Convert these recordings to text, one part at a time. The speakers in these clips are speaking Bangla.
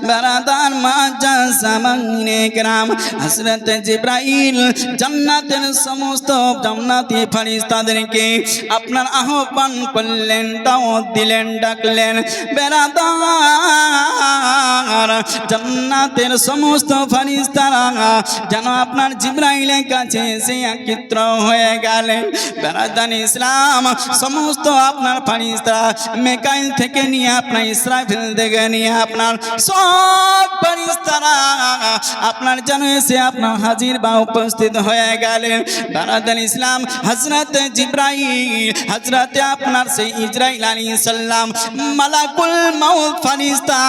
বারাদার মাজা সামাইনে کرام হযরত জিবরাইল জান্নাতের সমস্ত জান্নাতি ফেরেশতাদেরকে আপনার আহ্বান করলেন, দাওয়াত দিলেন, ডাকলেন। বারাদার জান্নাতের সমস্ত ফেরেশতারা যেন আপনার জিবরাইলের কাছে এসে একত্র হয়ে গেলেন। বারাদার ইসলাম সমস্ত আপনার ফেরেশতারা মিকাইল থেকে নিয়ে আপনার ইসরাফিল থেকে নিয়ে আপনার সব ফেরেশতারা আপনার যেন এসে আপনার হাজির বা উপস্থিত হয়ে গেলেন। বারাদার ইসলাম হযরত জিবরাইল হযরত আপনার সেই ইসরাইল আলাইহিস সালাম মালাকুল মাউত ফেরেশতা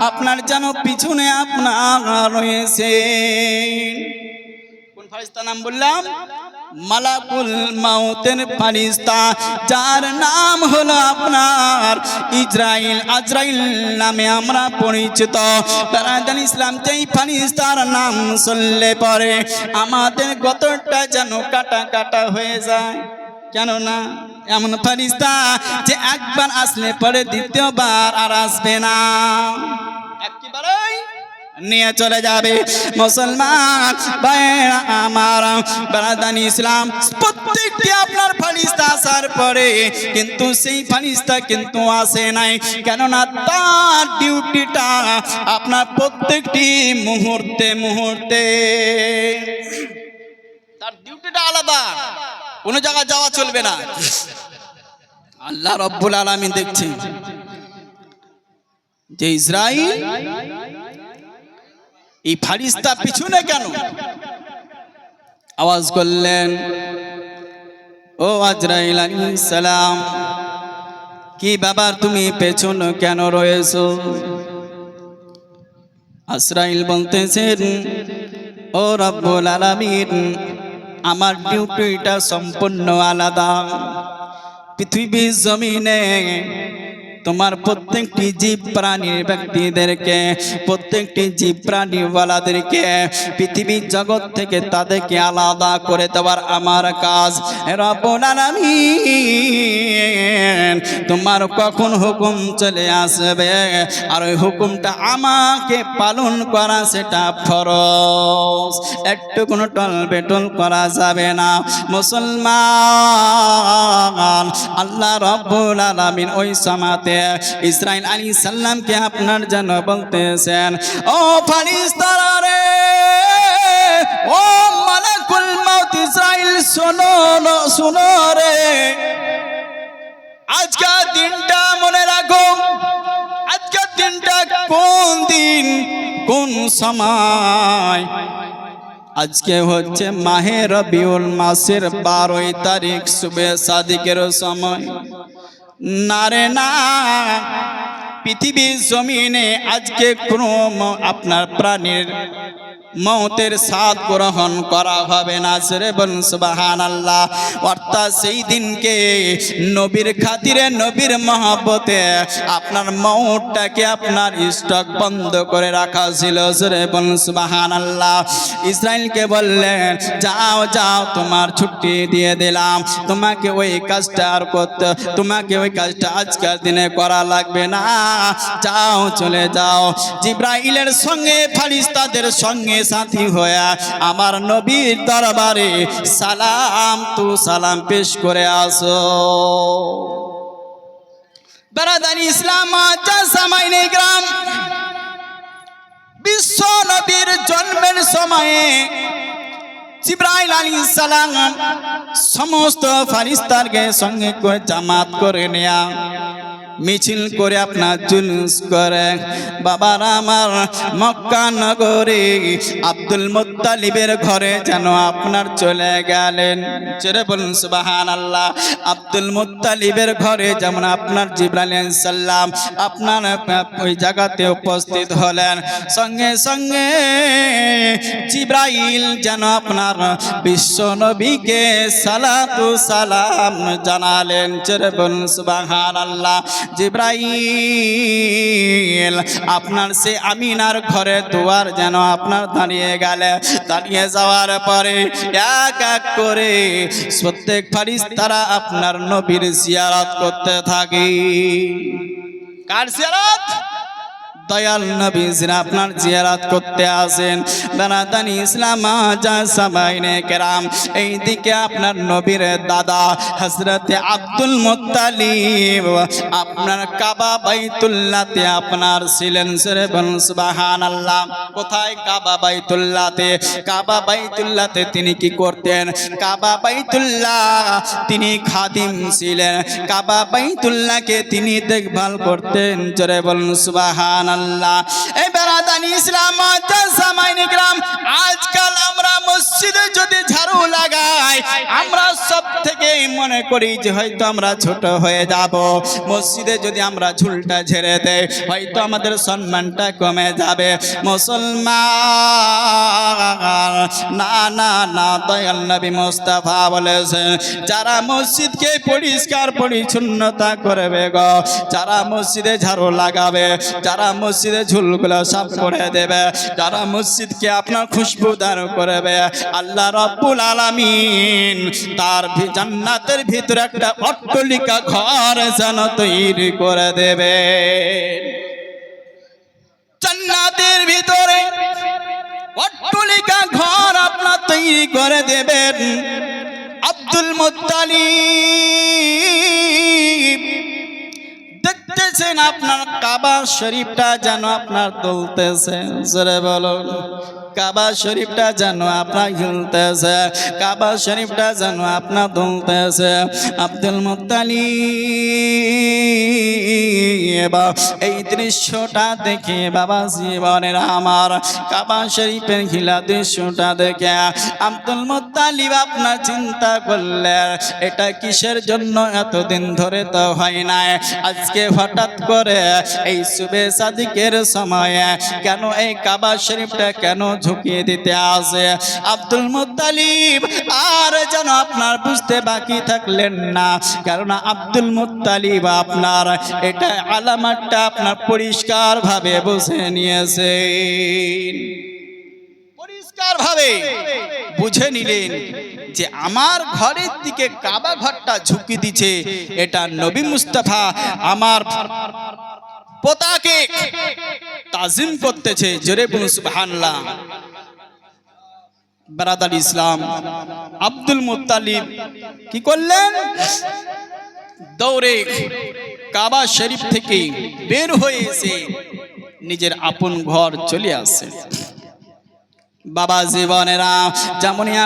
আপনার যেন পিছনে আপনার রয়েছে। কোন ফেরেশতা নাম বললাম? মালাকুল মাউতের ফেরেশতা, যার নাম হলো আপনার ইসরাইল, আজরাইল নামে আমরা পরিচিত। বারাদার ইসলাম যেই ফেরেশতার নাম শুনলে পরে আমাদের গতরটা যেন কাটা কাটা হয়ে যায়। কেননা এমন ফেরেশতা যে একবার আসলে পরে দ্বিতীয়বার আর আসবে না, একেবারেই নিয়ে চলে যাবে। মুসলমান ভাইরা আমার, বারাদার ইসলাম প্রত্যেকটি আপনার ফেরেশতা আসার পরে কিন্তু সেই ফেরেশতা কিন্তু আসে নাই, কেননা তার ডিউটিটা আপনার প্রত্যেকটি মুহূর্তে মুহূর্তে তার ডিউটিটা আলাদা, কোনো জায়গায় যাওয়া চলবে না। আল্লাহ রাব্বুল আলামিন দেখছেন যে ইসরাইল এই ফেরেশতা পিছনে কেন? আওয়াজ করলেন, ও আজরাইল আলাইহিস সালাম, কি ব্যাপার তুমি পেছনে কেন রয়েছো? আজরাইল বলতেছেন, ও রব্বুল আলামিন, আমার ডিউটিটা সম্পূর্ণ আলাদা। পৃথিবীর জমিনে তোমার প্রত্যেকটি জীব প্রাণীর ব্যক্তিদেরকে, প্রত্যেকটি জীব প্রাণীওয়ালাদেরকে পৃথিবীর জগৎ থেকে তাদেরকে আলাদা করে দেওয়ার আমার কাজ। রব্বুল আলামিন, তোমার কখন হুকুম চলে আসবে আর ওই হুকুমটা আমাকে পালন করা সেটা ফরজ, একটু কোনো টলবেটল করা যাবে না। মুসলমান, আল্লাহ রব্বুল আলামিন ওই সমাতে ইসরাইল আলাইহিস সালামকে আপনার জন্য বলতেছেন, ও ফেরেশতারা রে, ও মালাকুল মাউত ইসরাইল, শোনো শোনো রে, আজকের দিনটা মনে রাখো। আজকের দিনটা কোন দিন, কোন সময়? আজকে হচ্ছে মাহে রবিউল মাসের 12 তারিখ, সুবে সাদিকের সময়। না রে না, পৃথিবীর জমিনে আজকে কোনো আপনার প্রাণীর মৌতের স্বাদ গ্রহণ করা হবে না। সরে বলুন সুবহানাল্লাহ। অর্থাৎ সেই দিনকে নবীর খাতিরে, নবীর মহব্বতে আপনার মৌতটাকে আপনার স্টক বন্ধ করে রাখা ছিল। সরে বলুন সুবহানাল্লাহ। ইসরাইলকে বললেন, যাও যাও, তোমার ছুটি দিয়ে দিলাম, তোমাকে ওই কাজটা আর করতে, তোমাকে ওই কাজটা আজকের দিনে করা লাগবে না, যাও চলে যাও। জিবরাইলের সঙ্গে ফেরেশতাদের সঙ্গে সাথী হয়ে আমার নবীর দরবারে সালাম তু সালাম পেশ করে আসো। বারাদার ইসলাম সামাইনে গ্রাম, বিশ্ব নবীর জন্মের সময়ে জিবরাইল আলাইহিস সালাম সমস্ত ফেরেশতাকে সঙ্গে করে জামাত করে নেয়া, মিছিল করে আপনার জুলুস করে বাবার আমার মক্কা নগরে আব্দুল মুত্তালিবের ঘরে যেন আপনার চলে গেলেন। চলে বলুন সুবহানাল্লাহ। আব্দুল মুত্তালিবের ঘরে যেমন আপনার জিবরাইল আলাইহিস সালাম আপনার ওই জায়গাতে উপস্থিত হলেন, সঙ্গে সঙ্গে জিবরাইল যেন আপনার বিশ্ব নবীকে সালাতু সালাম জানালেন। চলে বলুন সুবহানাল্লাহ। জিবরাইল আপনার সে আমিনার ঘরে দুয়ার যেন আপনার দাঁড়িয়ে গেলে, দাঁড়িয়ে যাওয়ার পরে এক এক করে প্রত্যেক ফেরেশতারা আপনার নবীর জিয়ারত করতে থাকে। কার জিয়ারত? দয়াল নবীজিরা আপনার জিয়ারত করতে আসেন। বেরাদানি ইসলাম যা সাবাইনে কেরাম, এইদিকে আপনার নবীর দাদা হযরতে আব্দুল মুত্তালিব আপনার কাবা বাইতুল্লাহতে আপনার ছিলেন। সরে বলুন সুবহানাল্লাহ। কোথায়? কাবা বাইতুল্লাহতে। কাবা বাইতুল্লাহতে তিনি কি করতেন? কাবা বাইতুল্লাহ তিনি খাদিম ছিলেন। কাবা বাইতুল্লাহকে তিনি দেখভাল করতেন। জোরে বলুন সুবহানাল্লাহ। এই বেরাদানি ইসলাম জামাইনে کرام, আজকাল আমরা মসজিদে যদি ঝাড়ু লাগাই আমরা সব থেকে মনে করি যে হয়তো আমরা ছোট হয়ে যাব। মসজিদে যদি আমরা ঝুলটা ঝেড়ে দেই হয়তো আমাদের সম্মানটা কমে যাবে। মুসলমান না না না, দয়াল নবী মুস্তাফা বলেছেন যারা মসজিদকে পরিষ্কার পরিচ্ছন্নতা করবে গো, যারা মসজিদে ঝাড়ু লাগাবে, যারা মসজিদে ঝুলগুলো সাফ করে দেবে, যারা মসজিদকে আপনার খুশবুদার করবে, আল্লাহ রাব্বুল আলামিন তার জান্নাতের ভিতরে একটা অট্টালিকা ঘর যেন তৈরি করে দেবে। জান্নাতের ভিতরে অট্টালিকা ঘর আপনার তৈরি করে দেবেন। আব্দুল মুত্তালিব দেখতেছেন আপনার কাবা শরীফটা যেন আপনার দুলতেছে। জোরে বলুন, কাবা শরীফটা যেন আপনার ঝুলতেছে, কাবা শরীফটা যেন আপনার দুলতেছে। আব্দুল মুত্তালিব এই দৃশ্যটা দেখে বাবা জীবনের আমার কাবা শরীফের ঘিলা দৃশ্যটা দেখে আব্দুল মুত্তালিব আপনার চিন্তা করলেন এটা কিসের জন্য এতদিন ধরে তো হয় নাই, আজকে হঠাৎ করে এই সুবে সাদিকের সময়ে কেন এই কাবা শরীফটা কেন ঝুঁকিয়ে দিতে আসে। আব্দুল মুত্তালিব আর যেন আপনার বুঝতে বাকি থাকলেন না, কারণ আব্দুল মুত্তালিব আপনার এটা আলামতটা আপনার পরিষ্কার ভাবে বুঝে নিয়েছেন। পরিষ্কার ভাবে বুঝে নিলেন যে আমার ঘরের দিকে কাবা ঘরটা ঝুঁকি দিচ্ছে, এটা নবী মুস্তাফা আমার পতাকে তাজিম করতেছে। জোরে বলুন সুবহানাল্লাহ। বারাদার ইসলাম আব্দুল মুত্তালিব কি করলেন? দৌড়ে কাবা শরীফ থেকে বের হয়ে এসে নিজের আপন ঘর চলে আসে। বাবা জীবনেরা যেমনই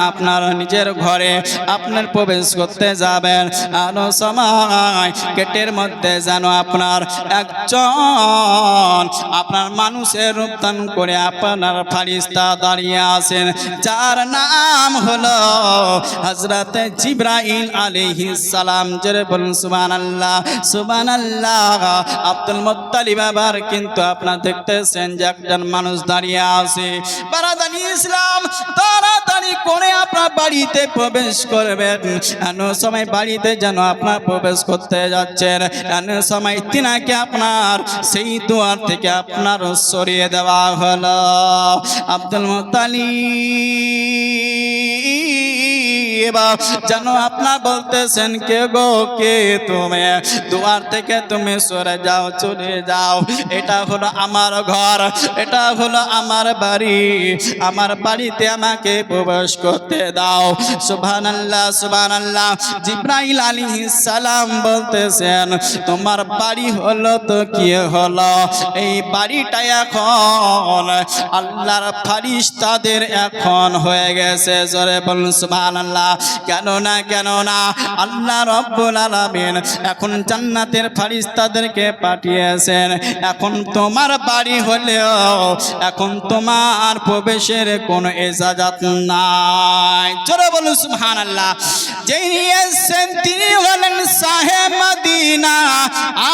আপনার নিজের ঘরে আপনার প্রবেশ করতে যাবেন, আলো সময় গেটের মধ্যে যেন আপনার একজন আপনার মানুষের রূপদান করে আপনার ফারিস্তা দাঁড়িয়ে আছেন, যার নাম হলো হযরত জিবরাইল আলাইহিস সালাম। জোরে বলুন সুবহানাল্লাহ সুবহানাল্লাহ। আব্দুল মুত্তালিব আবার কিন্তু আপনারা দেখতেছেন যে একজন মানুষ দাঁড়িয়ে আছে। বারাদানি ইসলাম তাড়াতাড়ি করে আপনার বাড়িতে প্রবেশ করবেন, এমন সময় বাড়িতে যেন আপনার প্রবেশ করতে যাচ্ছেন এমন সময় তিনাকে আপনার সেই দুয়ার থেকে আপনার সরিয়ে দেওয়া হলো। আব্দুল মুত্তালিব যেন আপনার বলতেছেন কে গো কে তুমি, দুয়ার থেকে তুমি সরে যাও, চলে যাও, এটা হলো আমার ঘর, এটা হলো আমার বাড়ি, আমার বাড়িতে আমাকে প্রবেশ করতে দাও। সুবহানাল্লাহ সুবহানাল্লাহ। জিবরাইল আলাইহিস সালাম বলতেছেন তোমার বাড়ি হলো তো কি হলো, এই বাড়িটা এখন আল্লাহর ফারিস্তাদের এখন হয়ে গেছে। জোরে বলুন সুবহানাল্লাহ। কেন না আল্লাহ রাব্বুল আলামিন এখন জান্নাতের ফারিস্তাদেরকে পাঠিয়েছেন, এখন তোমার বাড়ি হলেও এখন তোমার প্রবেশের কোনো ইজাজত নাই। জোরে বলুন সুবহানাল্লাহ। যিনি এসেছেন তিনি হলেন সাহেব মদিনা,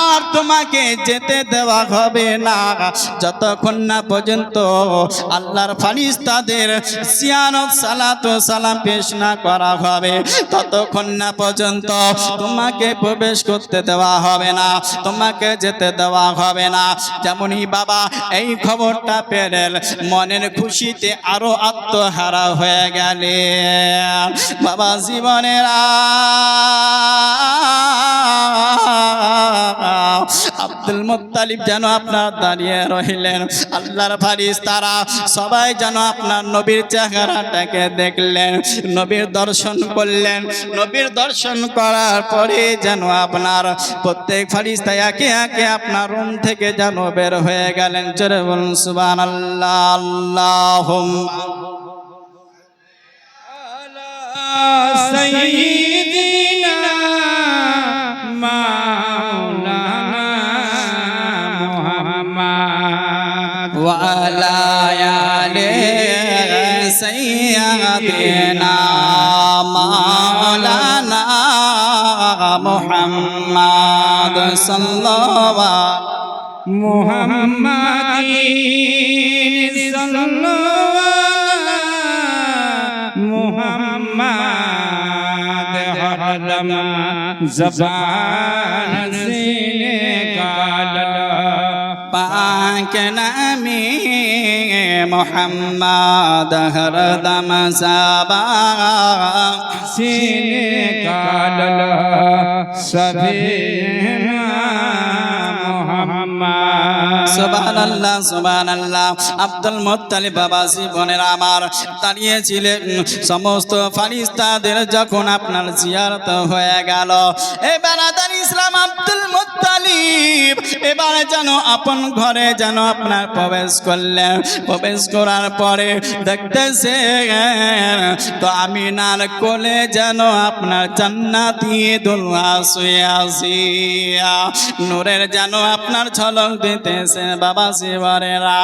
আর তোমাকে যেতে দেওয়া হবে না যতক্ষণ না পর্যন্ত আল্লাহর ফারিস্তাদের সিয়ানত সালাত ও সালাম পেশ না করা হবে, ততক্ষণ না পর্যন্ত তোমাকে প্রবেশ করতে দেওয়া হবে না, তোমাকে যেতে দেওয়া হবে না। যেমনই বাবা এই খবরটা পেলেন মনের খুশিতে আরো আত্মহারা হয়ে গেলে বাবা জীবনেরা আব্দুল মুত্তালিব যেন আপনার দাঁড়িয়ে রইলেন। আল্লাহর ফারিস্তারা সবাই যেন আপনার নবীর চেহারাটাকে দেখলেন, নবীর দর্শন করলেন। নবীর দর্শন করার পরে যেন আপনার প্রত্যেক ফারিস্তা একে একে আপনার রুম থেকে যেন বের হয়ে গেলেন। জোরে বলুন সুবহানাল্লাহ। আল্লাহুম্মা سيدنا مولانا محمد وعلى آل سيدنا مولانا محمد صلى الله محمد صلى محمد حرم زبان سے نکالا पाक नामी मोहम्मद हरदम सबा से निकाला सभी সুবহানাল্লাহ সুবহানাল্লাহ। আব্দুল মুত্তালিব বাবা জীবনের আমার দাঁড়িয়েছিলেন। সমস্ত ফারিস্তাদের যখন আপনার জিয়ারত হয়ে গেল, এবার আদান ইসলাম আব্দুল মুত্তালিব এবার যেন আপন ঘরে যেন আপনার প্রবেশ করলেন। প্রবেশ করার পরে দেখতেছেন তো আমিনার কোলে যেন আপনার জান্নাতি দুলহা শুয়ে আছে, নূরের যেন আপনার ঝলক দিতেছে। বাবা শিবরেরা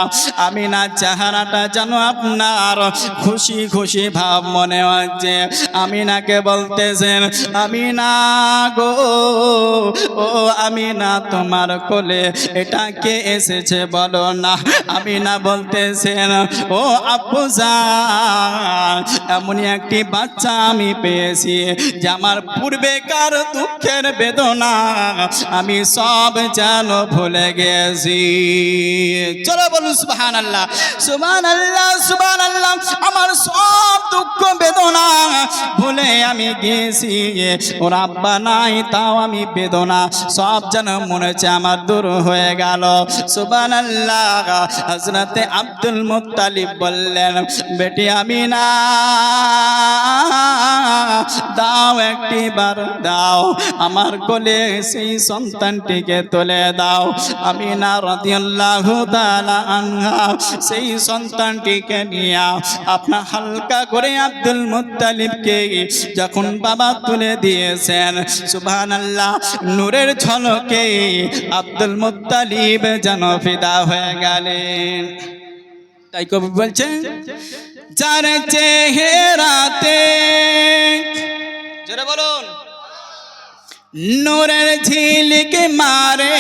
আমিনার চেহারাটা যেন আপনার খুশি খুশি ভাব মনে হচ্ছে। আমিনাকে বলতেছেন, আমিনা গো, ও আমিনা তোমার কোলে এটা কে এসেছে বলো না। আমিনা বলতেছেন, ও আব্বু জান, এমনই একটি বাচ্চা আমি পেয়েছি যে আমার পূর্বেকার দুঃখের বেদনা আমি সব যেন ভুলে গেছি। চলো বলুন সুবহানাল্লাহ সুবহানাল্লাহ সুবহানাল্লাহ। আমার সব দুঃখ বেদনা ভুলে আমি গেছি। ওর আব্বা নাই তাও আমি বেদনা সব যেন মনে হচ্ছে আমার দূর হয়ে গেল। সুবহানাল্লাহ। হযরতে আব্দুল মুত্তালিব বললেন, বেটি আমিনা দাও, একটি বার দাও, আমার কোলে সেই সন্তানটিকে তুলে দাও। আমিনা রাদিয়াল্লাহু তাআলা আনহা সেই সন্তানটিকে নিয়ে আপনার হালকা করে আব্দুল মুত্তালিবকে যখন বাবা তুলে দিয়েছেন, সুবহানাল্লাহ, নূরের ঝলকে আব্দুল মুত্তালিব যেন ফিদা হয়ে গেলেন। তাই কবি বলছেন, যার চেহারাতে জোরে বলুন নূরের ঝিলিক মারে,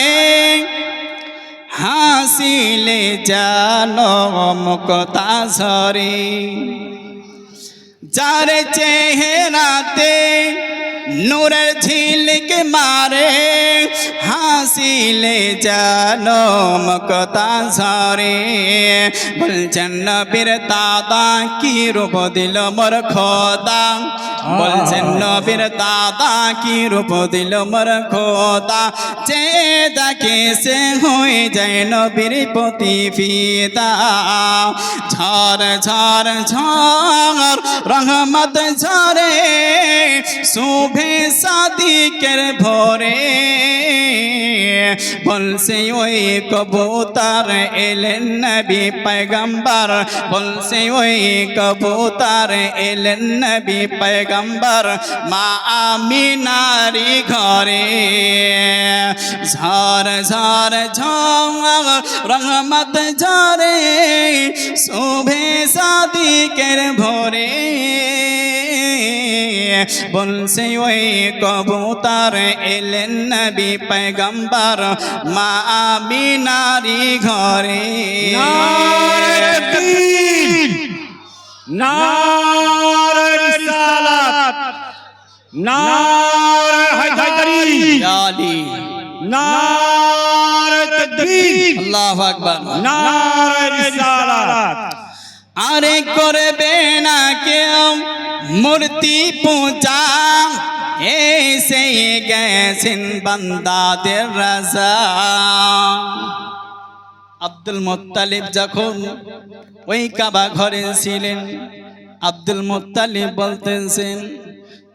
হাসিলে জানো মুক্তা ঝরে। যার চেহারাতে নূরের ঝিলিক মারে, হাসিলে জানো মুক্তা ঝরে। বলছেন নবীর দাদা কি রূপ দিল মোর খোদা, বলছেন নবীর দাদা কি রূপ দিল মোর খোদা। যে দেখে সে হয়ে যায় নবীর প্রতি ফিদা। ঝড় ঝড় ঝড় রহমত ঝরে, শুভে সাদিকের ভোরে। বলছে ওই কবুতর এলেন নবী পয়গম্বর, বলছে ওই কবুতর এলেন নবী পয়গম্বর মা আমিনারি ঘরে। ঝড় ঝড় ঝড় রহমত ঝরে, শুভে সাদিকের ভোরে। বলছে ওই কবুতর এলেন নবী পয়গম্বর মা আমিনারি ঘরে। নারে তাকবীর, নারে রিসালাত, নারে হায়দারি, আলী নারে তাকবীর, আল্লাহু আকবার, নারে রিসালাত। আরে করবে না কেউ মূর্তি পূজা, এই এসে গেছেন বান্দাদের রাজা। আব্দুল মুত্তালিব যখন ওই কাবা ঘরে ছিলেন, আব্দুল মুত্তালিব বলতেছেন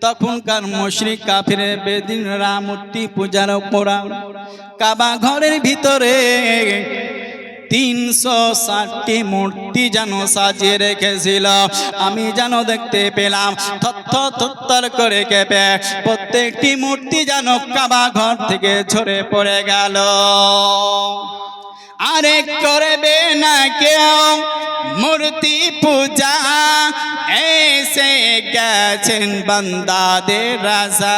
তখনকার মুশরিক কাফির বেদিনরা মূর্তি পূজার করা কাবা ঘরের ভিতরে 360টি মূর্তি যেন সাজিয়ে রেখেছিল। আমি যেন দেখতে পেলাম থর করে কেঁপে প্রত্যেকটি মূর্তি যেন কাবা ঘর থেকে ঝরে পড়ে গেল। আরে করবে না কেউ মূর্তি পূজা, এসে গেছেন বান্দাদের রাজা।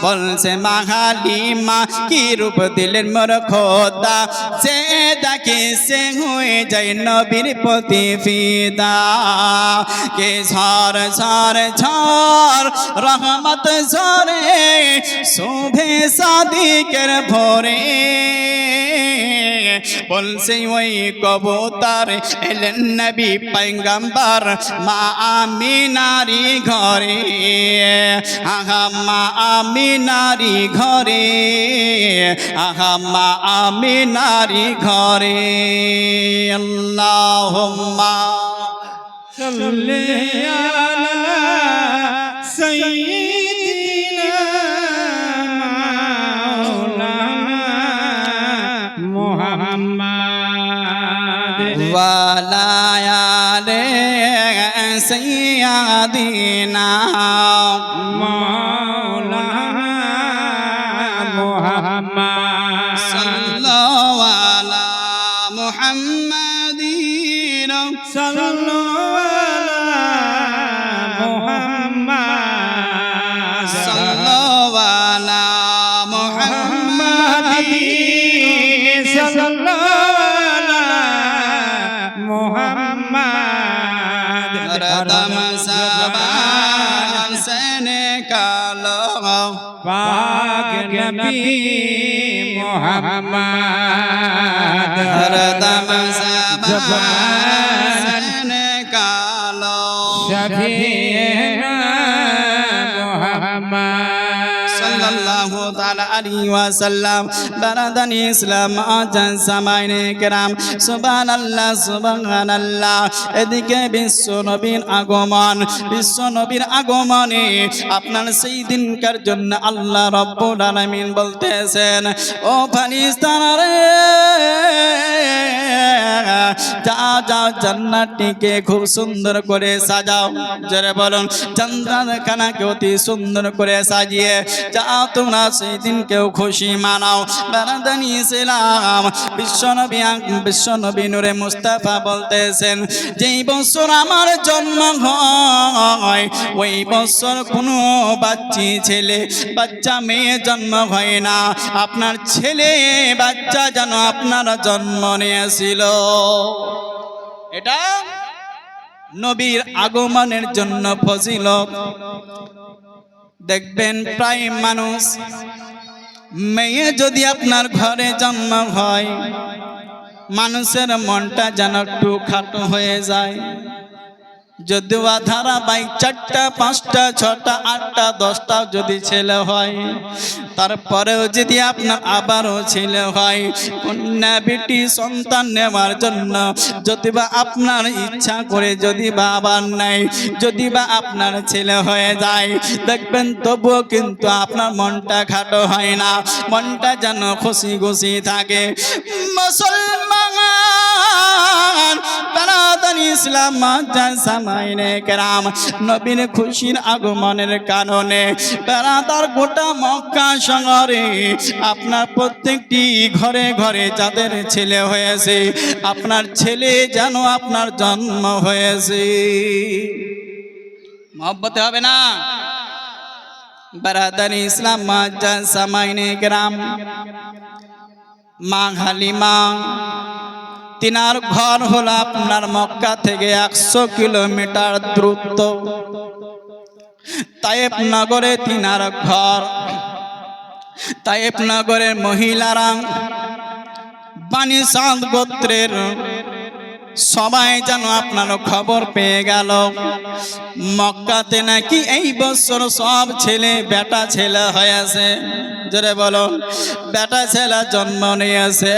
বলছে মা হালিমা কি রূপ দিলেন মোর খোদা, যে ডাকে সে হয়ে যায় নবীর প্রতি ফিদা। কে ঝড় ঝড় ঝড় রহমত ঝরে শোভে সাদিকের ভোরে। বলছে ওই কবুতর এলেন নবী পয়গম্বর মা আমিনারি ঘরে, আহা মা আমিনারি ঘরে, আহা মা আমিনারি ঘরে। আল্লাহুম্মা সাল্লি আলা সাইয়্যিদিনা মাওলানা মুহাম্মাদ ওয়ালা আলে সাইয়্যিদিনা মাওলানা মুহাম্মাদ সাল্লাল্লাহু আলা মুহাম্মাদিন সাল্লু আলা মুহাম্মাদ সাল্লাল্লাহু আলা মুহাম্মাদিন সাল্লু আলা মুহাম্মাদ হরদম সাবান সেনে কালো পাক নবী মুহাম্মাদ হরদম সাবান সেনে কালো শফিনা মুহাম্মাদ সাল্লাল্লাহু তাআলা আলাইহি ওয়াসাল্লাম। বারাদানি ইসলাম আজান সামাইনে কেরাম সুবহানাল্লাহ সুবহানাল্লাহ। এদিকে বিশ্ব নবীর আগমন, বিশ্ব নবীর আগমনে আপনার সেই দিনকার জন্য আল্লাহ রাব্বুল আলামিন বলতেছেন ও ফেরেশতা রে যাও যাও জান্নাতটিকে খুব সুন্দর করে সাজাও। জোরে বলুন জান্নাতখানাকে অতি সুন্দর করে সাজিয়ে যাও তোমরা সেই দিনকেও খুশি মানাও। বারাদানি ইসলাম বিশ্বনবী নূরে মুস্তাফা বলতেছেন যেই বছর আমার জন্ম হয় ওই বছর কোনো বাচ্চি ছেলে বাচ্চা মেয়ে জন্ম হয় না, আপনার ছেলে বাচ্চা যেন আপনার জন্ম নিয়েছিল। এটা নবীর আগমনের জন্য ফজিলত। দেখবেন প্রায় মানুষ মেয়ে যদি আপনার ঘরে জন্ম হয় মানুষের মনটা যেন একটু খাটো হয়ে যায়। যদিও ধারাবাহিক 4টা 5টা 6টা 8টা 10টা যদি ছেলে হয়, তারপরেও যদি আপনার আবারও ছেলে হয়, কন্যা বেটি সন্তান নেওয়ার জন্য যদি বা আপনার ইচ্ছা করে যদি বা আবার নাই, যদি বা আপনার ছেলে হয়ে যায়, দেখবেন তবুও কিন্তু আপনার মনটা খাটো হয় না, মনটা যেন খুশি খুশি থাকে। মুসলমান বারাদানি ইসলাম সামাইনে কেরাম নবীর খুশির আগমনের কারণে বেড়াদার গোটা মক্কা শহরে আপনার প্রত্যেকটি ঘরে ঘরে যাদের ছেলে হয়েছে আপনার ছেলে যেন আপনার জন্ম হয়েছে। মহব্বতে হবে না? বারাদানি ইসলাম সামাইনে কেরাম মা হালিমা তিনার ঘর হলো আপনার মক্কা থেকে 100 কিলোমিটার দূরত্ব। তায়েফ নগরে তিনার ঘর। তায়েফ নগরের মহিলারা বানি সাদ গোত্রের সবাই যেন আপনার খবর পেয়ে গেল মক্কাতে নাকি এই বছর সব ছেলে বেটা ছেলে হয়েছে। জোরে বলো, বেটা ছেলে জন্ম নিয়েছে।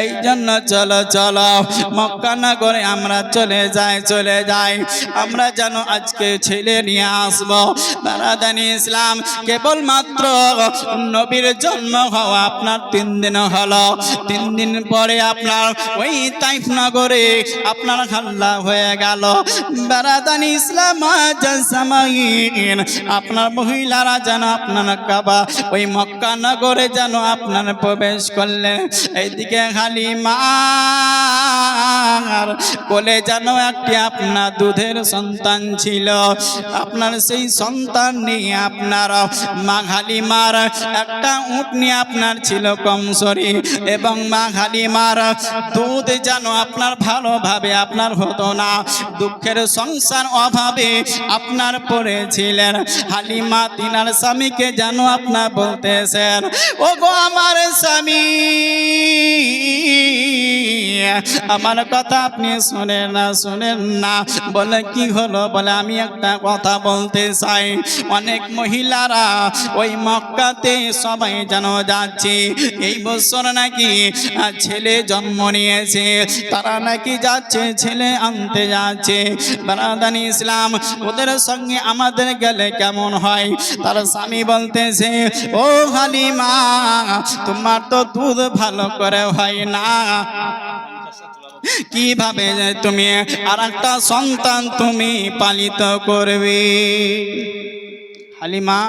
এই জন্য চলো চলো মক্কা নগরে আমরা চলে যাই আমরা যেন আজকে ছেলে নিয়ে আসবো। বারাদানি ইসলাম কেবলমাত্র নবীর জন্ম হওয়া আপনার 3 দিন হলো। 3 দিন পরে আপনার ওই তাইফ নগরে আপনার হাল্লা হয়ে গেল। বারাদানি ইসলাম জাসামাইন আপনার মহিলারা যেন আপনার কাবা ওই মক্কা নগরে যেন আপনার প্রবেশ করলেন। এইদিকে হালিমার কোলে যেন একটি আপনার দুধের সন্তান ছিল। আপনার সেই সন্তান নিয়ে আপনার মা হালিমার একটা উট নিয়ে আপনার ছিল কমসরি এবং মা হালিমার দুধ যেন আপনার ভালোভাবে আপনার হতো না। দুঃখের সংসার অভাবে আপনার পড়েছিলেন। হালিমা তিনার স্বামীকে যেন আপনার বলতেছেন, ও গো আমার স্বামী, আমার কথা আপনি শুনেন না। বলে কি হলো? বলে আমি একটা কথা বলতে চাই। অনেক মহিলারা ওই মক্কাতে সবাই যেন যাচ্ছে, এই বছর নাকি ছেলে জন্ম নিয়েছে, তারা নাকি যাচ্ছে ছেলে আনতে যাচ্ছে। বারাদানি ইসলাম ওদের সঙ্গে আমাদের গেলে কেমন হয়? তার স্বামী বলতেছে, ও হালিমা, তোমার তো দুধ ভালো করে হয় না, কিভাবে তুমি আর একটা সন্তান তুমি পালিত করবে? হালিমা,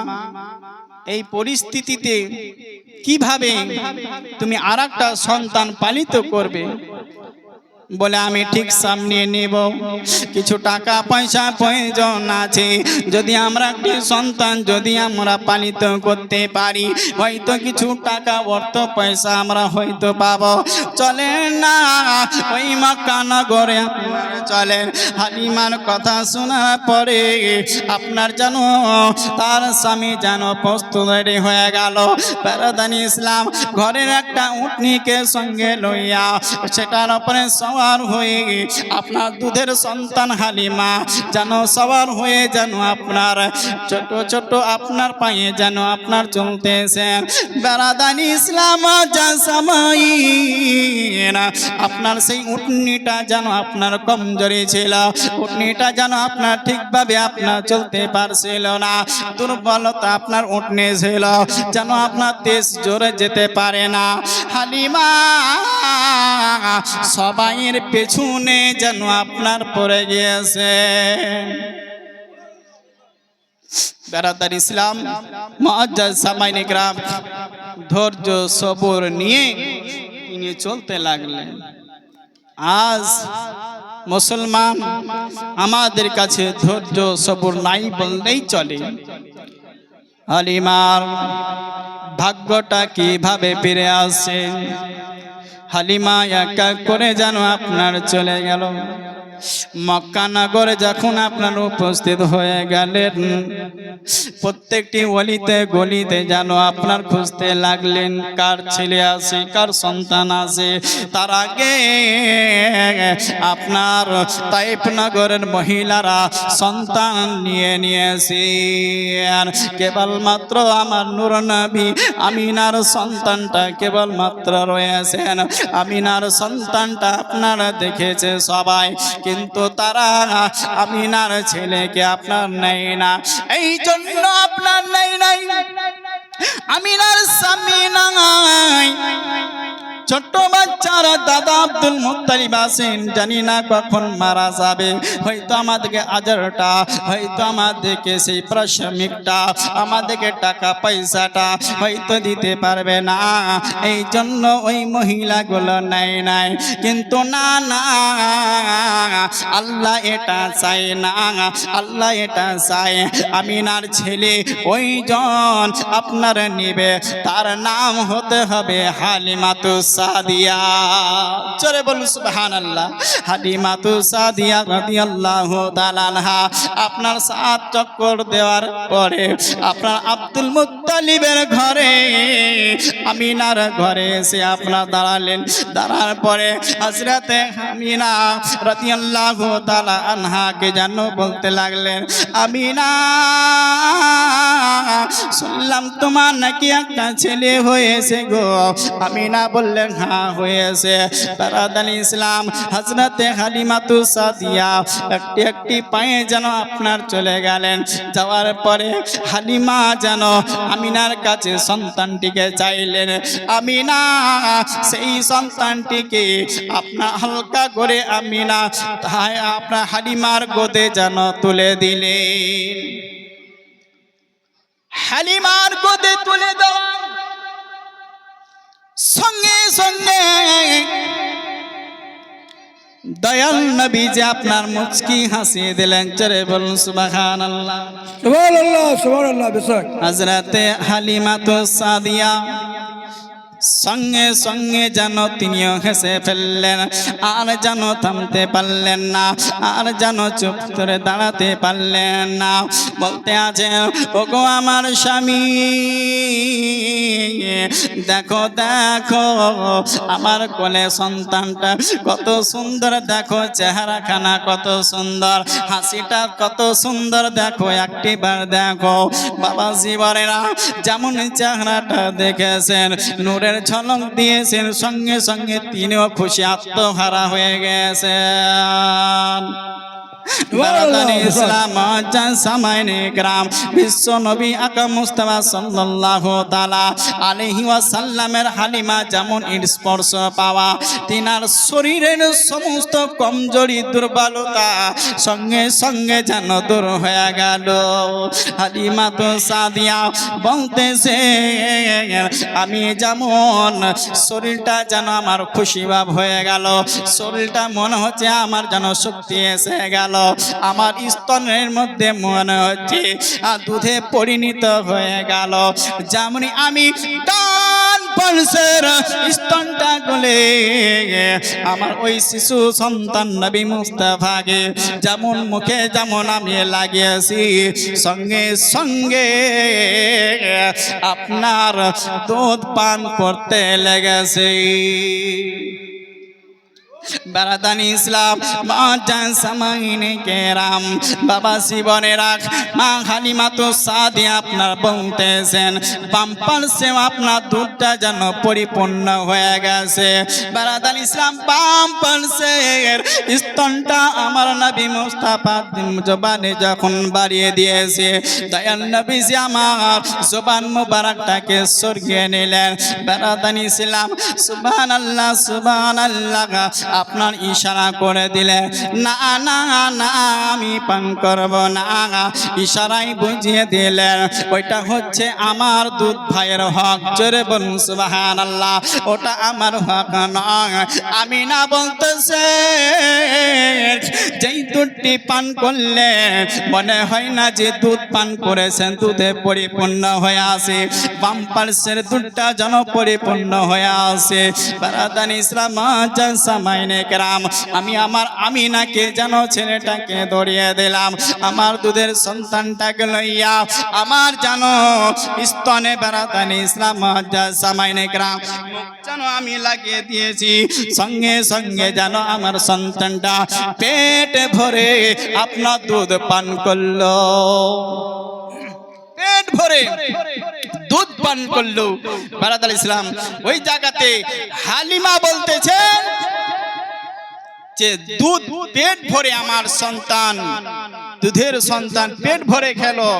এই পরিস্থিতিতে কিভাবে তুমি আর একটা সন্তান পালিত করবে? বলে আমি ঠিক সামনে নেব, কিছু টাকা পয়সা প্রয়োজন আছে। যদি আমরা একটি সন্তান যদি আমরা পালিত করতে পারি, হয়তো কিছু টাকা অর্থ পয়সা আমরা হয়তো পাবো। চলেন না ওই মক্কা নগরে চলেন। হালিমার কথা শোনার পরে আপনার যেন তার স্বামী যেন প্রস্তুত হয়ে গেল। বারাদানি ইসলাম ঘরের একটা উটনিকে সঙ্গে লইয়া সেটার উপরে সওয়ার হয়ে আপনার দুধের সন্তান হালিমা যেন সওয়ার হয়ে যেন আপনার ছোট ছোট আপনার পায়ে যেন আপনার চলতেছেন। বারাদানি ইসলাম জাসামাইন আপনার সেই উটনিটা যেন আপনার কমজোরি ছিল, উটনিটা যেন আপনার ঠিকভাবে আপনার চলতে পারছিল না, দুর্বলতা আপনার উটনি ছিল, যেন আপনার তেজ জোরে যেতে পারে না। হালিমা সবাইয়ের পেছনে যেন আপনার পড়ে গিয়েছে। বারাদার ইসলাম মুআজ্জাজ সামাইনে গ্রাম ধৈর্য সবর নিয়ে তিনি চলতে লাগলেন। আজ মুসলমান আমাদের কাছে ধৈর্য সবর নাই বললেই চলে। হালিমার ভাগ্যটা কিভাবে ফিরে আসে? হালিমা একা করে যেন আপনার চলে গেল মক্কা নগরে। যখন আপনার উপস্থিত হয়ে গেলেন, প্রত্যেকটি অলিতে গলিতে যেন আপনার খুঁজতে লাগলেন কার ছেলে আছে, কার সন্তান আছে। তার আগে আপনার তাইফ নগরের মহিলারা সন্তান নিয়েছে। কেবলমাত্র আমার নূর নবী আমিনার সন্তানটা কেবলমাত্র রয়েছেন। আমিনার সন্তানটা আপনারা দেখেছে সবাই, কিন্তু তারা আমিনার ছেলেকে আপনার নেই না। এই জন্য আপনার নেই আমিনার স্বামী নাই। ছোট্ট বাচ্চারা দাদা আব্দুল মুত্তালিব আছেন, জানি না কখন মারা যাবে। হয়তো আমাদেরকে আজারটা, হয়তো আমাদেরকে সেই প্রাথমিকটা, আমাদেরকে টাকা পয়সাটা হয়তো দিতে পারবে না। এই জন্য ওই মহিলাগুলো নাই। কিন্তু না, আল্লাহ এটা চাই না, আল্লাহ এটা চাই আমিনার ছেলে ওইজন আপনার নিবে, তার নাম হতে হবে হালিমাতুস সাদিয়া, জোরে বলুন সুবহানাল্লাহ। হালিমাতু সাদিয়া রাদিয়াল্লাহু তাআলা আনহা আপনার 7 চক্কর দেওয়ার পরে আপনার আব্দুল মুত্তালিবের ঘরে আমিনার ঘরে এসে আপনার দাঁড়ালেন। দাঁড়ার পরে হযরতে আমিনা রাদিয়াল্লাহু তাআলা আনহাকে যেন বলতে লাগলেন, আমিনা শুনলাম তোমার নাকি একটা ছেলে হয়েছে গো। আমিনা বললেন, হ্যাঁ হয়েছে। বারাদাল ইসলাম হযরতে হালিমাতু সাদিয়া একটি একটি পায়ে যেন আপনার চলে গেলেন। যাওয়ার পরে হালিমা যেন আমিনার কাছে সন্তানটিকে চাইলেন। আমিনা সেই সন্তানটিকে আপনার হালকা করে আমিনা তাই আপনার হালিমার গোদে যেন তুলে দিলেন। হালিমার গোদে তুলে দেওয়া সঙ্গে সঙ্গে দয়াল নবী যে আপনার মুচকি হাসি দিলেন, জোরে বলুন সুবহানাল্লাহ। সুবহানাল্লাহ সুবহানাল্লাহ। বেশক হযরতে হালিমাতু সাদিয়া সঙ্গে সঙ্গে যেন তিনিও হেসে ফেললেন, আর যেন থামতে পারলেন না, আর যেন চুপ করে দাঁড়াতে পারলেন না। বলতে আছেন, ওগো আমার স্বামী, দেখো দেখো আমার কোলে সন্তানটা কত সুন্দর, দেখো চেহারাখানা কত সুন্দর, হাসিটা কত সুন্দর, দেখো একটিবার দেখো। বাবা জীবনেরা যেমন চেহারাটা দেখেছেন, নূরের ঝলক দিয়েছেন, সঙ্গে সঙ্গে তিনিও খুশি আত্মহারা হয়ে গেছেন। বারাদান ইসলাম সামাইনে کرام বিশ্ব নবী আকরাম মুস্তাফা সাল্লাল্লাহু তাআলা আলাইহি ওয়াসাল্লামের হালিমা যেমন স্পর্শ পাওয়া, তিনার শরীরের সমস্ত কমজোরি দুর্বলতা সঙ্গে সঙ্গে যেন দূর হয়ে গেল। হালিমা তো সাদিয়া বলতেছে, আমি যেমন শরীরটা যেন আমার খুশি ভাব হয়ে গেল, শরীরটা মনে হচ্ছে আমার যেন শক্তি এসে গেল, আমার স্তনের মধ্যে মনে হচ্ছে দুধে পরিণত হয়ে গেল। যেমন আমি ডান পাশের স্তনটা গলে আমার ওই শিশু সন্তান নবী মুস্তাফাকে যেমন মুখে যেমন আমি লাগিয়েছি, সঙ্গে সঙ্গে আপনার দুধ পান করতে লেগেছে। বারাদান ইসলাম সামাইনে কেরাম বাবা জীবনেরা মা হালিমাতু সাদিয়া আপনার বলতেছেন, বাম্পার সে আপনার দুধটা যেন পরিপূর্ণ হয়ে গেছে। বারাদান ইসলাম বাম্পার সে স্তনটা আমার নবী মুস্তাফা জবানে যখন বাড়িয়ে দিয়েছে, দয়াল নবী যে আমার জবান মুবারকটাকে সরিয়ে নিলেন। বারাদান ইসলাম সুবহানাল্লাহ সুবহানাল্লাহ আপনার ইশারা করে দিলে, না না না আমি পান করব না, ইশারাই বুঝিয়ে দিলেন ওইটা হচ্ছে আমার দুধ ভাইয়ের হক। জোরে বলুন সুবহানাল্লাহ, ওটা আমার হক নয়। আমি না বলতেছে যেই দুধটি পান করলে মনে হয় না যে দুধ পান করেছেন, দুধে পরিপূর্ণ হয়ে আসে, বাম পার্শ্বের দুধটা যেন পরিপূর্ণ হয়ে আসে। বারাদান ইসলাম সামাইনে کرام আমি আমার আমিনাকে যেন ছেলেটাকে ধরিয়ে দিলাম, আমার দুধের সন্তানটাকে লইয়া আমার যেন স্তনে বারাদান ইসলাম সামাইনে کرام যেন আমি লাগিয়ে দিয়েছি, সঙ্গে সঙ্গে যেন আমার সন্তানটা পেট ভরে আপনার দুধ পান করলো, পেট ভরে দুধ পান করলো। বারাদাল ইসলাম ওই জায়গাতে হালিমা বলতেছেন যে দুধ পেট ভরে আমার সন্তান, দুধের সন্তান পেট ভরে খেলো,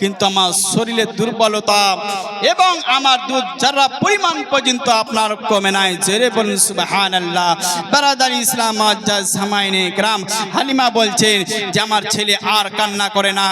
কিন্তু আমার শরীরের দুর্বলতা এবং আমার দুধ যারা পরিমাণ পর্যন্ত আপনার কমে নাই। জেরে বলুন সুবহানাল্লাহ। বারাদার ইসলাম সামাইনে کرام হালিমা বলছেন যে আমার ছেলে আর কান্না করে না।